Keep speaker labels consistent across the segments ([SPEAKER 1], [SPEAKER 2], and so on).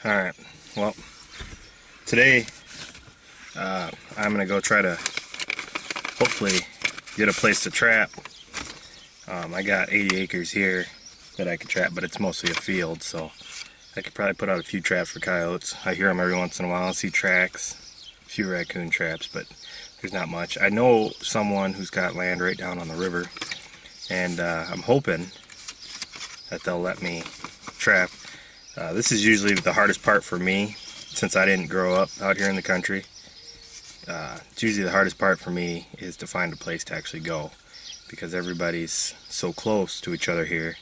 [SPEAKER 1] Alright, well, today I'm going to go try to hopefully get a place to trap. I got 80 acres here that I could trap, but it's mostly a field, so I could probably put out a few traps for coyotes. I hear them every once in a while. I see tracks, a few raccoon traps, but there's not much. I know someone who's got land right down on the river, and I'm hoping that they'll let me trap. This is usually the hardest part for me, since I didn't grow up out here in the country. It's usually the hardest part for me is to find a place to actually go, because everybody's so close to each other here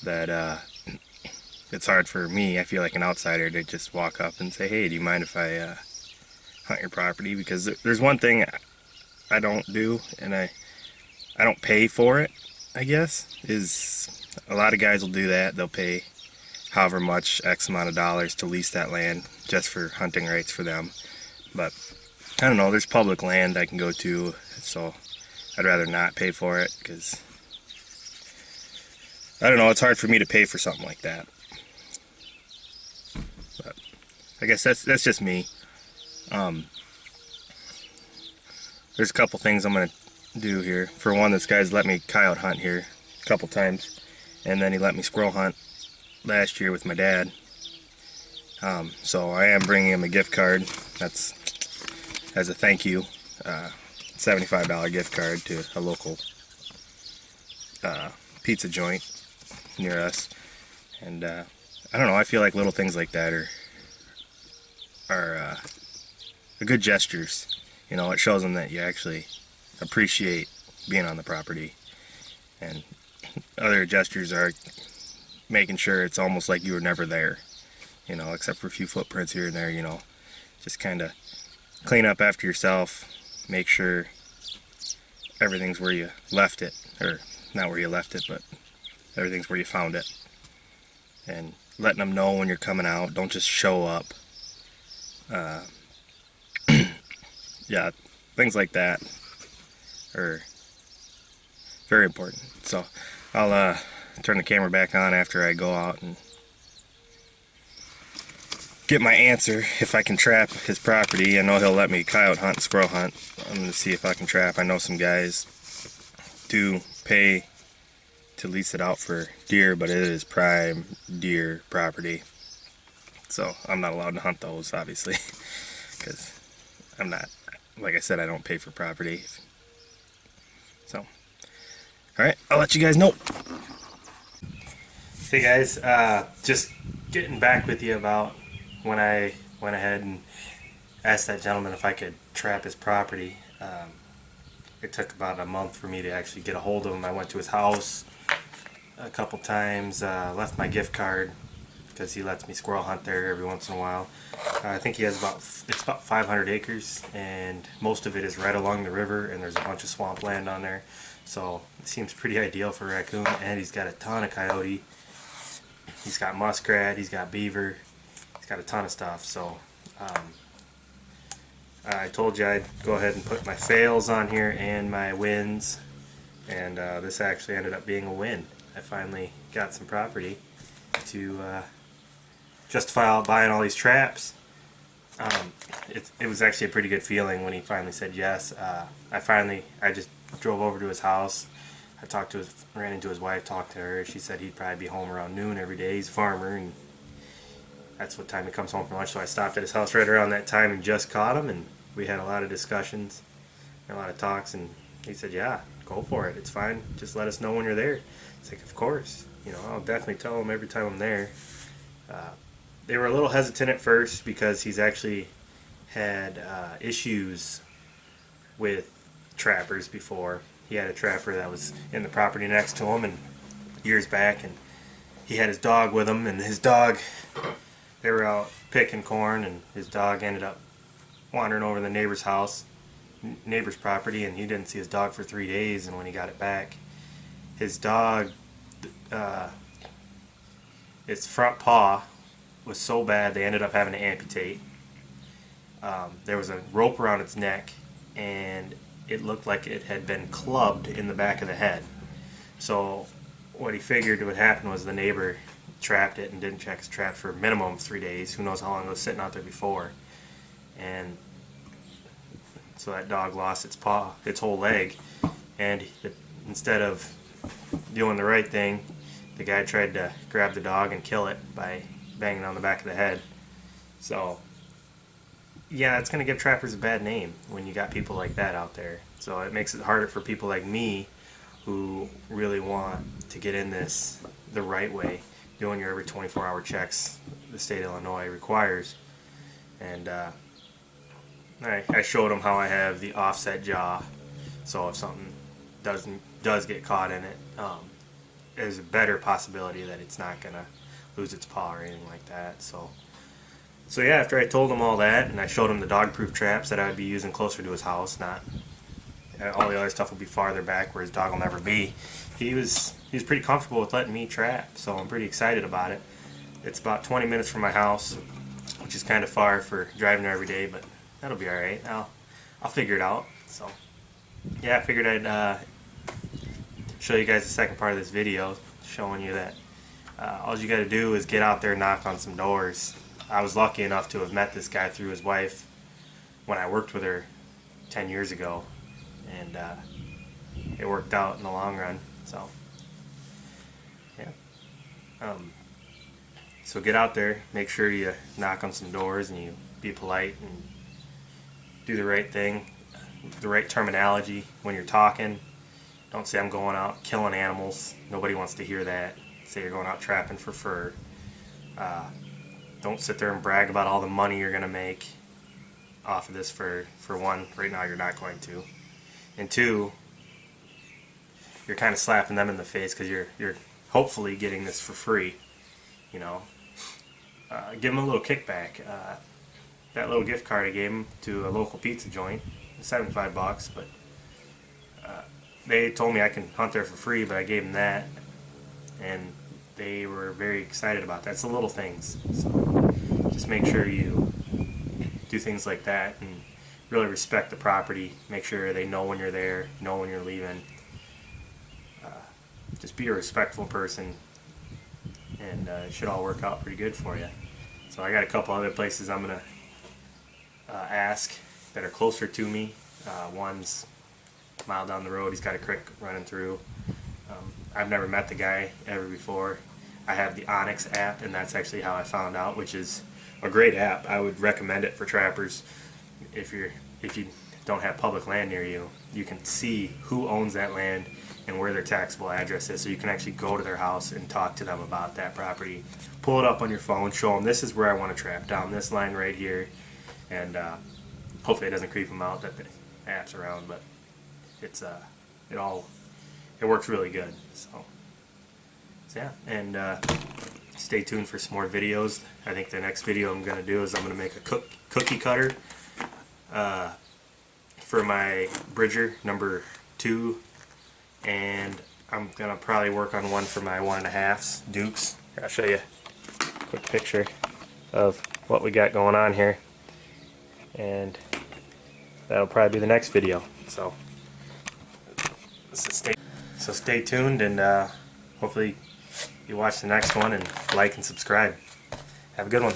[SPEAKER 1] that it's hard for me, I feel like an outsider, to just walk up and say, hey, do you mind if I hunt your property? Because there's one thing I don't do, and I don't pay for it, I guess, is a lot of guys will do that. They'll pay however much, X amount of dollars to lease that land just for hunting rights for them. But I don't know, there's public land I can go to, so I'd rather not pay for it, because I don't know, it's hard for me to pay for something like that. But I guess that's just me. There's a couple things I'm going to do here. For one, this guy's let me coyote hunt here a couple times, and then he let me squirrel hunt last year with my dad. So I am bringing him a gift card. That's as a thank you, $75 gift card to a local pizza joint near us. And I don't know, I feel like little things like that are good gestures. You know, it shows them that you actually appreciate being on the property. And other gestures are making sure it's almost like you were never there, you know, except for a few footprints here and there, you know. Just kind of clean up after yourself, make sure everything's where you left it, or not where you left it, but everything's where you found it. And letting them know when you're coming out, don't just show up. Yeah, things like that are very important. So I'll turn the camera back on after I go out and get my answer if I can trap his property. I know he'll let me coyote hunt, squirrel hunt. I'm going to see if I can trap. I know some guys do pay to lease it out for deer, but it is prime deer property. So I'm not allowed to hunt those, obviously, because I'm not, like I said, I don't pay for property. So, alright, I'll let you guys know. Hey guys, just getting back with you about when I went ahead and asked that gentleman if I could trap his property. It took about a month for me to actually get a hold of him. I went to his house a couple times, left my gift card, because he lets me squirrel hunt there every once in a while. I think he has about 500 acres, and most of it is right along the river, and there's a bunch of swampland on there. So it seems pretty ideal for raccoon, and he's got a ton of coyote. He's got muskrat, he's got beaver, he's got a ton of stuff. So I told you I'd go ahead and put my fails on here and my wins, and this actually ended up being a win. I finally got some property to justify buying all these traps. It was actually a pretty good feeling when he finally said yes. I just drove over to his house. I ran into his wife, talked to her. She said he'd probably be home around noon every day. He's a farmer, and that's what time he comes home for lunch. So I stopped at his house right around that time and just caught him, and we had a lot of discussions, a lot of talks, and he said, yeah, go for it. It's fine. Just let us know when you're there. It's like, of course. You know, I'll definitely tell him every time I'm there. They were a little hesitant at first because he's actually had issues with trappers before. He had a trapper that was in the property next to him, and years back, and he had his dog with him, and his dog, they were out picking corn, and his dog ended up wandering over to the neighbor's house, neighbor's property, and he didn't see his dog for 3 days. And when he got it back, his dog, its front paw was so bad they ended up having to amputate. There was a rope around its neck, and it looked like it had been clubbed in the back of the head. So what he figured would happen was the neighbor trapped it and didn't check his trap for a minimum of 3 days. Who knows how long it was sitting out there before. And so that dog lost its paw, its whole leg, and instead of doing the right thing, the guy tried to grab the dog and kill it by banging on the back of the head. So yeah, it's going to give trappers a bad name when you got people like that out there. So it makes it harder for people like me who really want to get in this the right way, doing your every 24-hour checks the state of Illinois requires. And I showed them how I have the offset jaw, so if something does get caught in it, there's a better possibility that it's not going to lose its paw or anything like that. So yeah, after I told him all that, and I showed him the dog-proof traps that I would be using closer to his house, not all the other stuff will be farther back where his dog will never be, he was pretty comfortable with letting me trap, so I'm pretty excited about it. It's about 20 minutes from my house, which is kind of far for driving there every day, but that'll be alright. I'll figure it out. So yeah, I figured I'd show you guys the second part of this video, showing you that all you got to do is get out there and knock on some doors. I was lucky enough to have met this guy through his wife when I worked with her 10 years ago, and it worked out in the long run. So yeah, so get out there, make sure you knock on some doors and you be polite and do the right thing, the right terminology when you're talking. Don't say I'm going out killing animals. Nobody wants to hear that. Say you're going out trapping for fur. Don't sit there and brag about all the money you're going to make off of this. For one, right now you're not going to. And two, you're kind of slapping them in the face because you're hopefully getting this for free. You know, give them a little kickback. That little gift card I gave them to a local pizza joint, $75, but they told me I can hunt there for free, but I gave them that, and they were very excited about that. It's the little things. So just make sure you do things like that and really respect the property. Make sure they know when you're there, know when you're leaving. Just be a respectful person, and it should all work out pretty good for you. So I got a couple other places I'm going to ask that are closer to me. One's a mile down the road. He's got a creek running through. I've never met the guy ever before. I have the Onyx app, and that's actually how I found out, which is a great app. I would recommend it for trappers. If you don't have public land near you, you can see who owns that land and where their taxable address is, so you can actually go to their house and talk to them about that property. Pull it up on your phone, show them this is where I want to trap, down this line right here, and hopefully it doesn't creep them out that the app's around, but it's it works really good. So yeah, and stay tuned for some more videos. I think the next video I'm going to do is I'm going to make a cookie cutter for my Bridger number 2, and I'm going to probably work on one for my 1.5s Dukes. Here, I'll show you a quick picture of what we got going on here, and that'll probably be the next video. So stay tuned, and hopefully you watch the next one and like and subscribe. Have a good one.